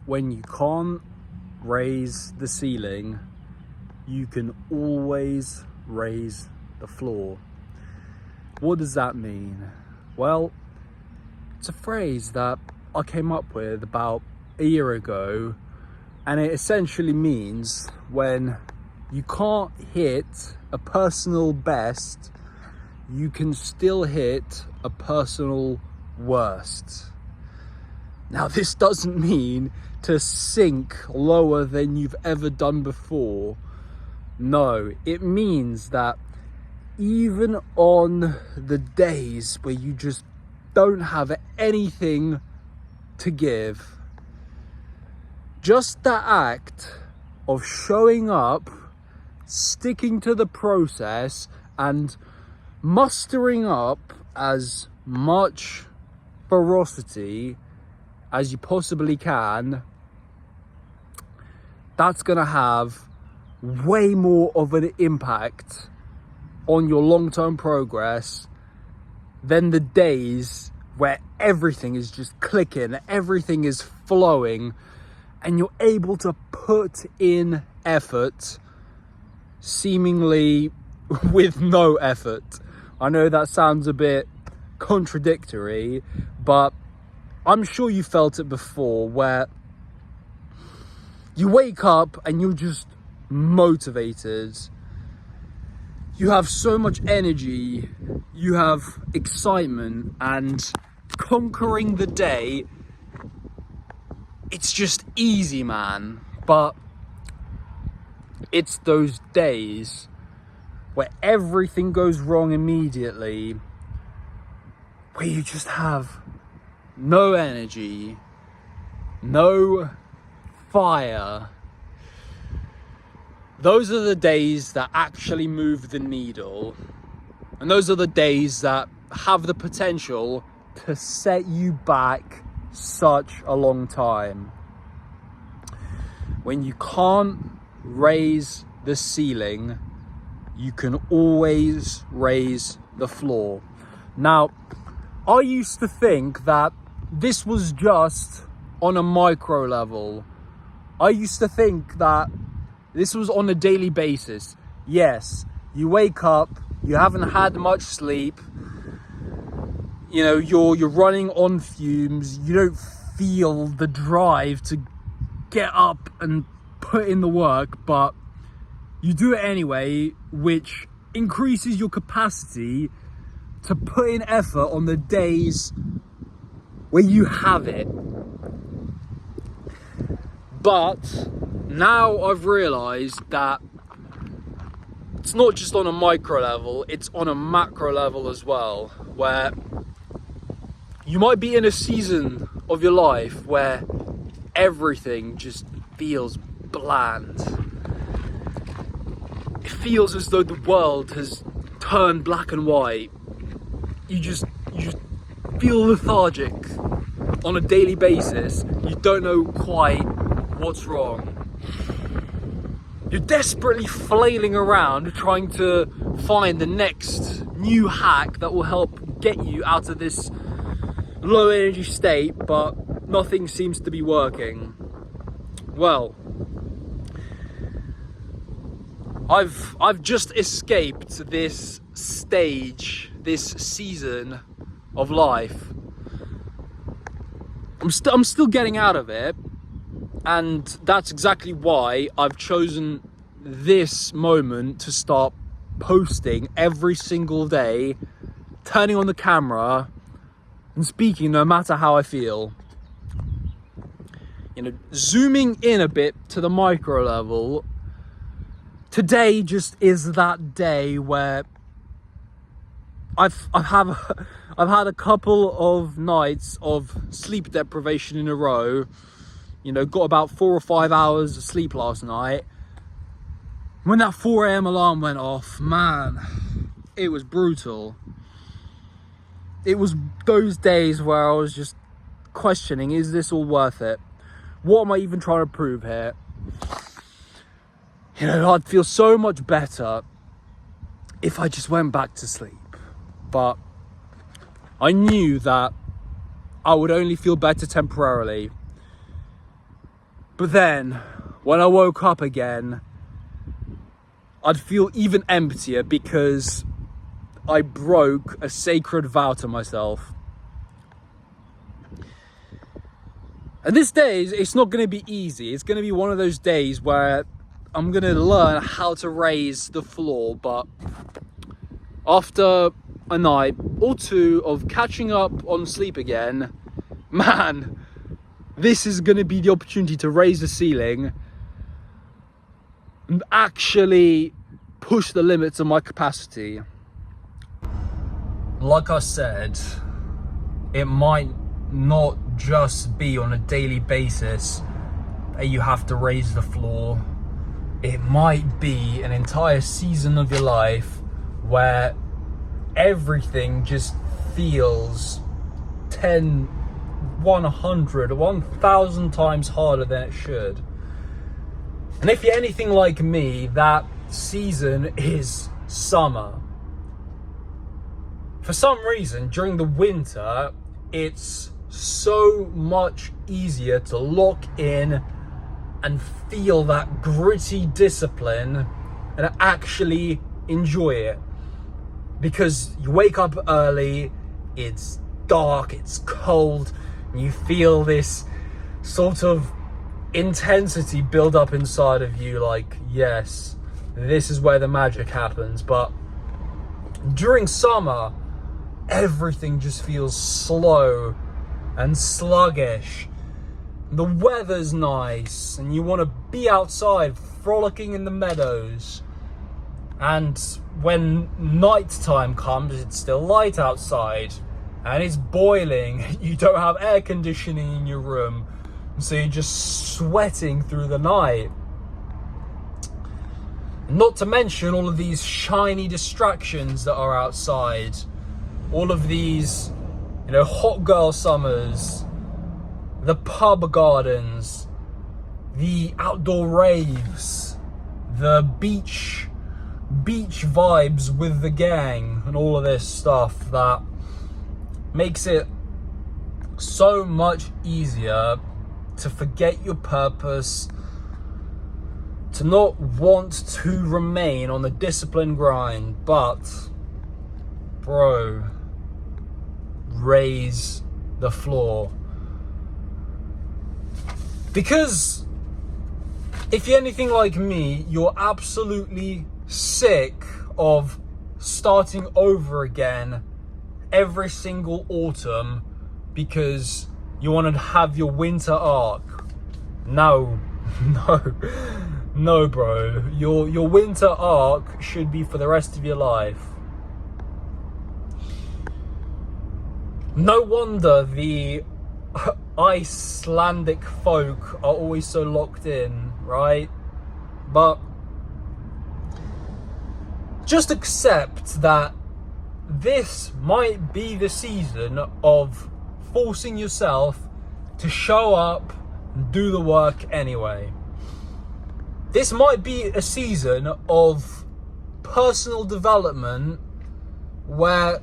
when you can't raise the ceiling, you can always raise the floor. What does that mean? Well, it's a phrase that I came up with about a year ago, and it essentially means when you can't hit a personal best, you can still hit a personal worst. Now, this doesn't mean to sink lower than you've ever done before. No, it means that even on the days where you just don't have anything to give, just that act of showing up, sticking to the process, and mustering up as much ferocity as you possibly can, that's gonna have way more of an impact on your long-term progress than the days where everything is just clicking, everything is flowing, and you're able to put in effort seemingly with no effort. I know that sounds a bit contradictory, but I'm sure you felt it before, where you wake up and you're just motivated. You have so much energy, you have excitement, and conquering the day, it's just easy, man. But it's those days where everything goes wrong immediately, where you just have no energy, no fire. Those are the days that actually move the needle. And those are the days that have the potential to set you back such a long time. When you can't raise the ceiling, you can always raise the floor. Now, I used to think that this was just on a micro level. I used to think that this was on a daily basis. Yes, you wake up, you haven't had much sleep, you know, you're running on fumes, you don't feel the drive to get up and put in the work, but you do it anyway, which increases your capacity to put in effort on the days where you have it. But now I've realized that it's not just on a micro level, it's on a macro level as well, where you might be in a season of your life where everything just feels bland. It feels as though the world has turned black and white. You just feel lethargic on a daily basis. You don't know quite what's wrong. You're desperately flailing around trying to find the next new hack that will help get you out of this low energy state, but nothing seems to be working. Well, I've just escaped this stage, this season of life. I'm still getting out of it, and that's exactly why I've chosen this moment to start posting every single day, turning on the camera and speaking no matter how I feel. You know, zooming in a bit to the micro level, today just is that day where I've had a couple of nights of sleep deprivation in a row. You know, got about 4 or 5 hours of sleep last night. When that 4 a.m. alarm went off, man, it was brutal. It was those days where I was just questioning, is this all worth it? What am I even trying to prove here? You know, I'd feel so much better if I just went back to sleep. But I knew that I would only feel better temporarily. But then, when I woke up again, I'd feel even emptier because I broke a sacred vow to myself. And this day, it's not going to be easy. It's going to be one of those days where I'm going to learn how to raise the floor. But after a night or two of catching up on sleep again, man, this is going to be the opportunity to raise the ceiling and actually push the limits of my capacity. Like I said, it might not just be on a daily basis that you have to raise the floor. It might be an entire season of your life where everything just feels 10, 100, 1,000 times harder than it should. And if you're anything like me, that season is summer. For some reason, during the winter, it's so much easier to lock in and feel that gritty discipline and actually enjoy it. Because you wake up early, it's dark, it's cold, and you feel this sort of intensity build up inside of you, like, yes, this is where the magic happens. But during summer, everything just feels slow and sluggish. The weather's nice and you want to be outside frolicking in the meadows. And when night time comes, it's still light outside and it's boiling. You don't have air conditioning in your room, so you're just sweating through the night. Not to mention all of these shiny distractions that are outside. All of these, hot girl summers, the pub gardens, the outdoor raves, the beach vibes with the gang, and all of this stuff that makes it so much easier to forget your purpose, to not want to remain on the discipline grind. But, bro, raise the floor. Because if you're anything like me, you're absolutely sick of starting over again every single autumn because you want to have your winter arc. No, bro. Your winter arc should be for the rest of your life. No wonder the Icelandic folk are always so locked in, right? But just accept that this might be the season of forcing yourself to show up and do the work anyway. This might be a season of personal development where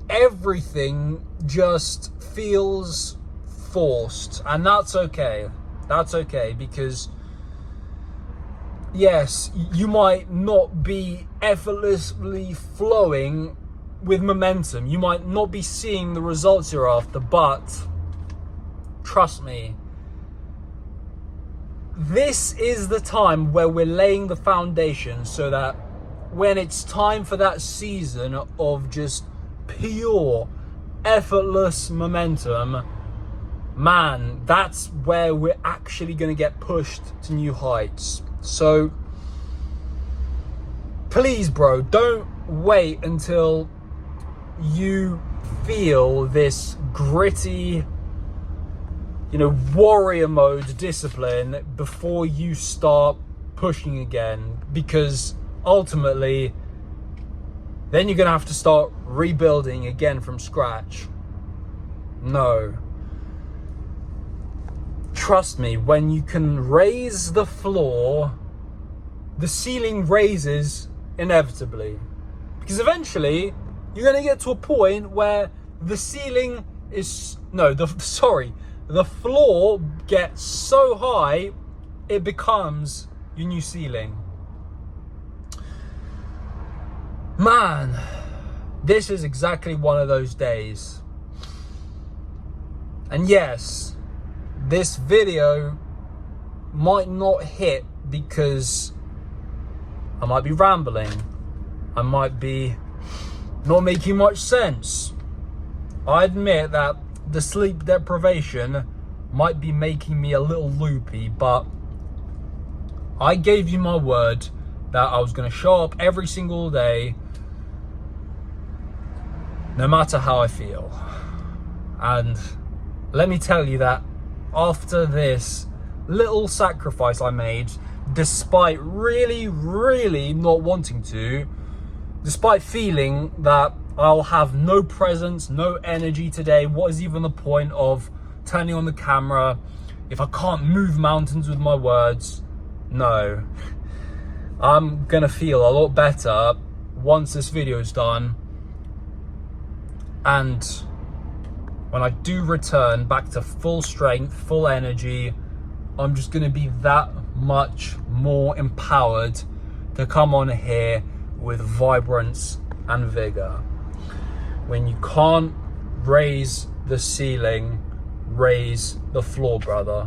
everything just feels forced, and that's okay. That's okay, because yes, you might not be effortlessly flowing with momentum. You might not be seeing the results you're after, but trust me, this is the time where we're laying the foundation so that when it's time for that season of just pure, effortless momentum, man, that's where we're actually going to get pushed to new heights. So please, bro, don't wait until you feel this gritty, warrior mode discipline before you start pushing again, because ultimately then you're going to have to start rebuilding again from scratch. No. Trust me, when you can raise the floor, the ceiling raises inevitably. Because eventually, you're going to get to a point where the the floor gets so high, it becomes your new ceiling. Man, this is exactly one of those days. And yes, this video might not hit because I might be rambling. I might be not making much sense. I admit that the sleep deprivation might be making me a little loopy, but I gave you my word that I was going to show up every single day, no matter how I feel. And let me tell you that after this little sacrifice I made, despite really not wanting to, despite feeling that I'll have no presence, no energy today, what is even the point of turning on the camera if I can't move mountains with my words? No. I'm gonna feel a lot better once this video is done, and when I do return back to full strength, full energy, I'm just gonna be that much more empowered to come on here with vibrance and vigor. When you can't raise the ceiling, raise the floor, brother.